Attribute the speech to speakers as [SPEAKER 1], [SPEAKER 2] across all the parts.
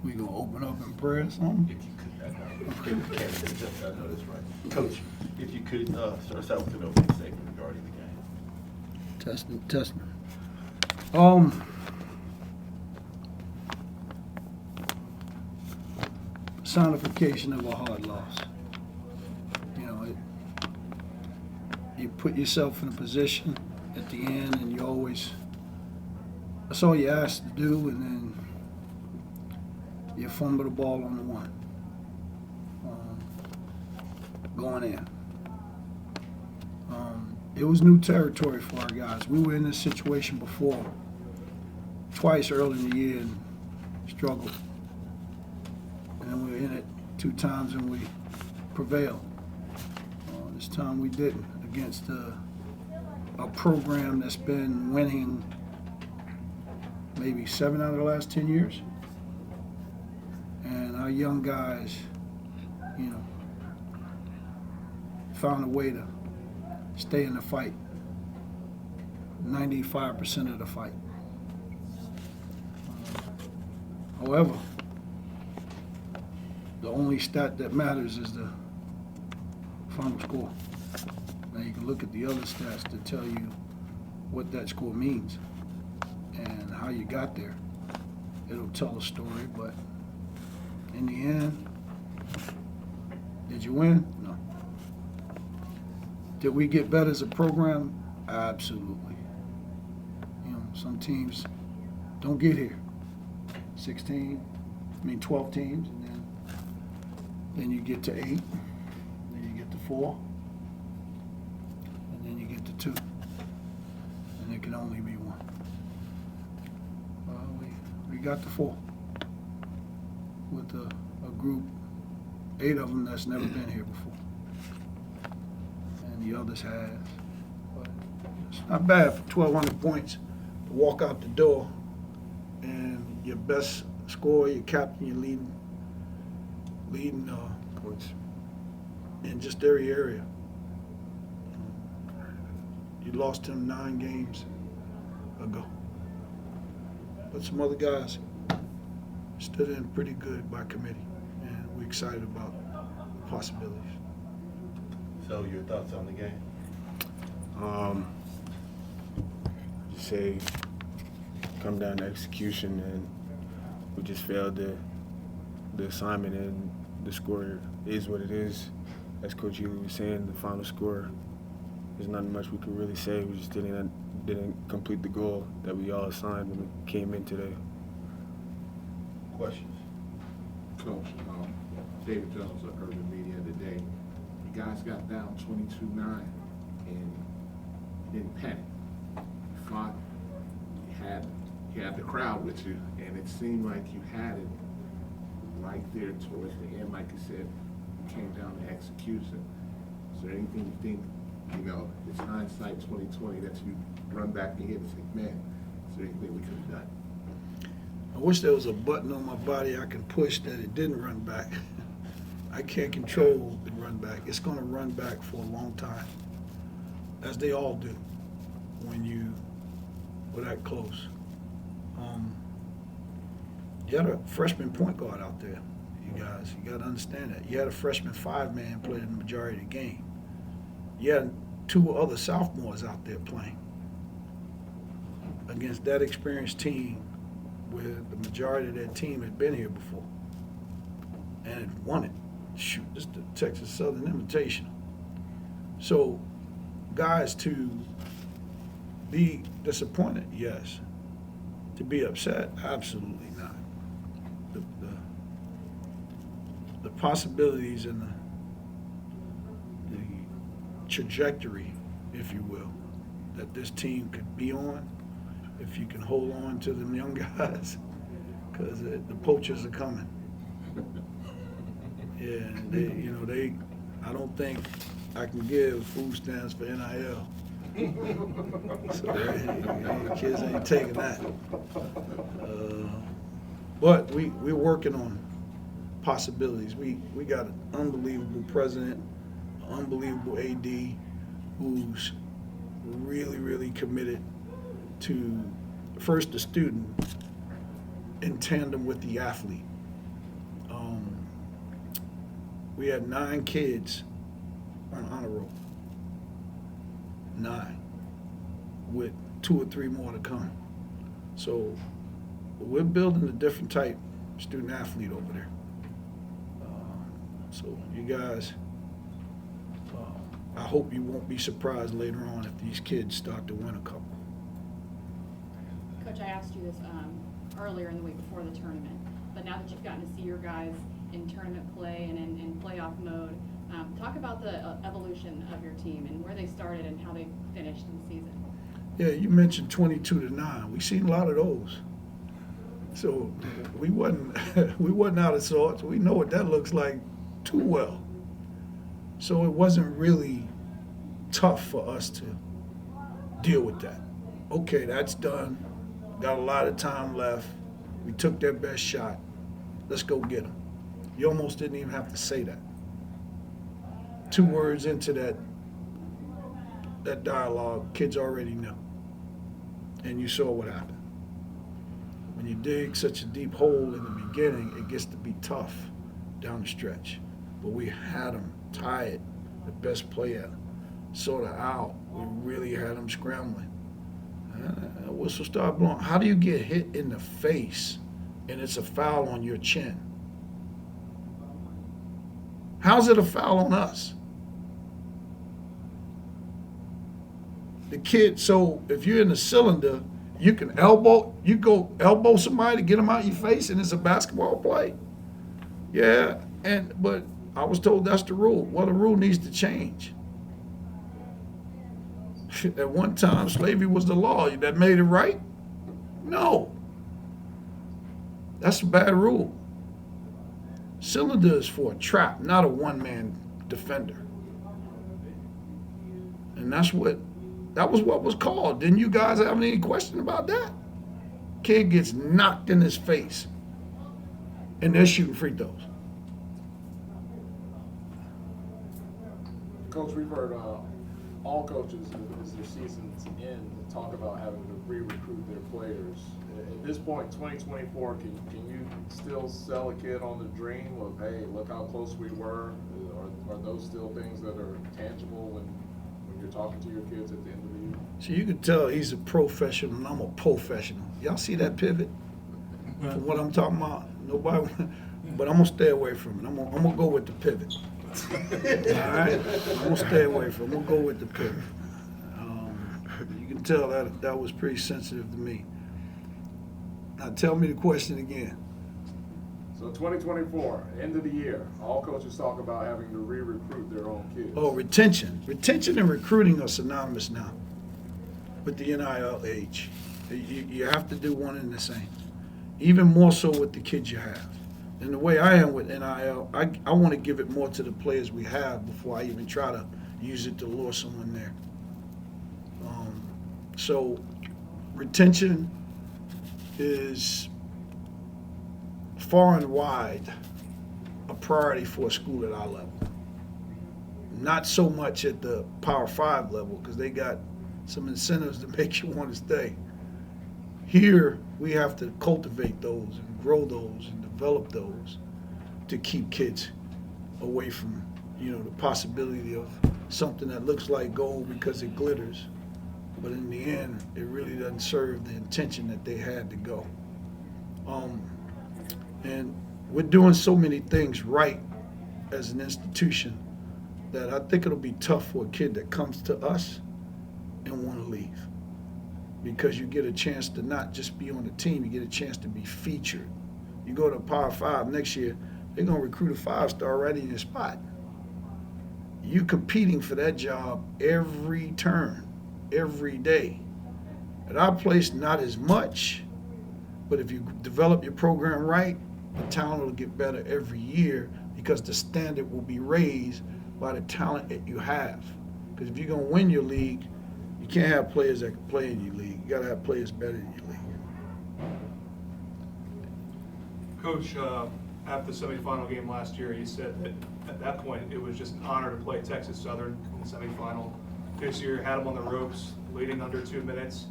[SPEAKER 1] We gonna open up in prayer or something?
[SPEAKER 2] If you could, I know that's right. Coach, if you could, start us out with an opening statement regarding the game.
[SPEAKER 1] Testing. Personification of a hard loss. You know, you put yourself in a position at the end, and you always, that's all you're asked to do, and then you fumble the ball on the one. Going in. It was new territory for our guys. We were in this situation before, twice early in the year, and struggled. And then we were in it 2 times and we prevailed. This time we didn't, against a program that's been winning maybe 7 out of the last 10 years. And our young guys, you know, found a way to stay in the fight 95% of the fight. However, the only stat that matters is the final score. Now you can look at the other stats to tell you what that score means and how you got there. It'll tell a story, but in the end, did you win? No. Did we get better as a program? Absolutely. You know, some teams don't get here. 12 teams, and then you get to 8, then you get to 4, and then you get to 2, and there can only be 1. We got to 4 with a group, 8 of them that's never been here before. The others have. But it's not bad for 1,200 points to walk out the door and your best scorer, your captain, your leading points in just every area. You lost him 9 games ago. But some other guys stood in pretty good by committee, and we're excited about the possibilities.
[SPEAKER 2] So your thoughts on the game?
[SPEAKER 3] Just say come down to execution, and we just failed the assignment, and the score is what it is. As Coach Hughley was saying, the final score, there's nothing much we could really say. We just didn't complete the goal that we all assigned when we came in today.
[SPEAKER 2] Questions?
[SPEAKER 4] Coach, David Jones of Urban Media today. You guys got down 22-9 and didn't panic. You fought, you had the crowd with you, and it seemed like you had it right there towards the end. Like you said, you came down to execution. Is there anything you think, it's hindsight 2020 that you run back and hit and think, man, is there anything we could have done?
[SPEAKER 1] I wish there was a button on my body I can push that it didn't run back. I can't control the run back. It's going to run back for a long time, as they all do when you were that close. You had a freshman point guard out there, you guys. You got to understand that. You had a freshman 5-man play the majority of the game. You had 2 other sophomores out there playing against that experienced team where the majority of that team had been here before and had won it. Shoot, this is the Texas Southern Invitational. So, guys, to be disappointed, yes. To be upset, absolutely not. The possibilities and the trajectory, if you will, that this team could be on, if you can hold on to them young guys, because the poachers are coming. Yeah, I don't think I can give food stamps for NIL. So kids ain't taking that. But we're working on possibilities. We got an unbelievable president, unbelievable AD, who's really, really committed to first the student in tandem with the athlete. we had 9 kids on honor roll. 9, with 2 or 3 more to come. So we're building a different type student athlete over there. So you guys, I hope you won't be surprised later on if these kids start to win a couple.
[SPEAKER 5] Coach, I asked you this earlier in the week before the tournament, but now that you've gotten to see your guys in tournament play and in playoff mode, talk about the evolution of your team and where they started and how they finished in the season.
[SPEAKER 1] Yeah, you mentioned 22-9. We've seen a lot of those. So we wasn't out of sorts. We know what that looks like too well. So it wasn't really tough for us to deal with that. Okay, that's done. Got a lot of time left. We took their best shot. Let's go get them. You almost didn't even have to say that. 2 words into that dialogue, kids already knew. And you saw what happened. When you dig such a deep hole in the beginning, it gets to be tough down the stretch. But we had them tired. The best player sort of out. We really had them scrambling. Whistle started blowing. How do you get hit in the face and it's a foul on your chin? How's it a foul on us? The kid, so if you're in the cylinder, you can go elbow somebody to get them out your face and it's a basketball play. Yeah, but I was told that's the rule. Well, the rule needs to change. At one time, slavery was the law. That made it right? No. That's a bad rule. Cylinder is for a trap, not a one-man defender. And that was what was called. Didn't you guys have any question about that? Kid gets knocked in his face, and they're shooting free throws.
[SPEAKER 6] Coach, we've heard all coaches as their seasons end talk about having to re-recruit their players. At this point, 2024, can you still sell a kid on the dream of, hey, look how close we were? Are those still things that are tangible when you're talking to your kids at the end of the year?
[SPEAKER 1] So you can tell he's a professional and I'm a professional. Y'all see that pivot? From what I'm talking about? Nobody, but I'm gonna stay away from it. I'm gonna go with the pivot. All right? I'm gonna stay away from it. I'm gonna go with the pivot. You can tell that was pretty sensitive to me. Now tell me the question again.
[SPEAKER 6] So 2024, end of the year, all coaches talk about having to re-recruit their own kids.
[SPEAKER 1] Oh, retention. Retention and recruiting are synonymous now with the NIL age. You have to do one and the same. Even more so with the kids you have. And the way I am with NIL, I want to give it more to the players we have before I even try to use it to lure someone there. So retention is far and wide a priority for a school at our level. Not so much at the Power 5 level because they got some incentives to make you want to stay. Here, we have to cultivate those and grow those and develop those to keep kids away from, the possibility of something that looks like gold because it glitters. But in the end, it really doesn't serve the intention that they had to go. And we're doing so many things right as an institution that I think it'll be tough for a kid that comes to us and want to leave. Because you get a chance to not just be on the team, you get a chance to be featured. You go to Power 5 next year, they're going to recruit a 5-star right in your spot. You competing for that job every turn, every day. At our place, not as much, but if you develop your program right, the talent will get better every year because the standard will be raised by the talent that you have. Because if you're going to win your league, you can't have players that can play in your league. You got to have players better in your league.
[SPEAKER 7] Coach, after the semifinal game last year, you said that at that point it was just an honor to play Texas Southern in the semifinal. This year, you had them on the ropes, leading under 2 minutes.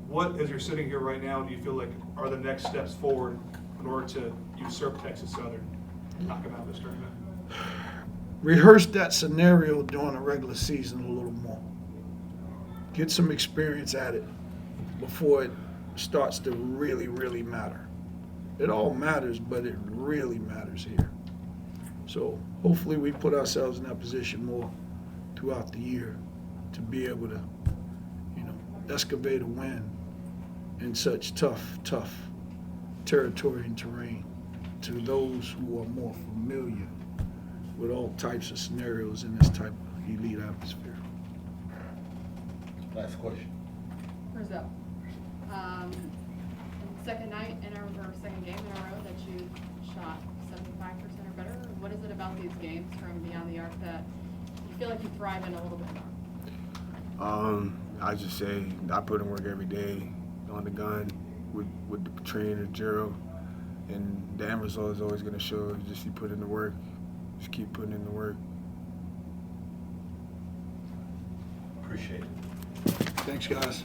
[SPEAKER 7] What, as you're sitting here right now, do you feel like are the next steps forward in order to usurp Texas Southern and knock them out of this tournament?
[SPEAKER 1] rehearse that scenario during the regular season a little more. Get some experience at it before it starts to really, really matter. It all matters, but it really matters here. So hopefully we put ourselves in that position more throughout the year to be able to, excavate a win in such tough territory and terrain to those who are more familiar with all types of scenarios in this type of elite atmosphere.
[SPEAKER 2] Last question.
[SPEAKER 5] Brazil. Second night in a, or second game in a row that you shot 75% or better. What is it about these games from beyond the arc that you feel like you thrive in a little bit more?
[SPEAKER 3] I just say I put in work every day on the gun with the trainer, Gerald, and the end result is always going to show. Just you put in the work, just keep putting in the work.
[SPEAKER 2] Appreciate it.
[SPEAKER 1] Thanks, guys.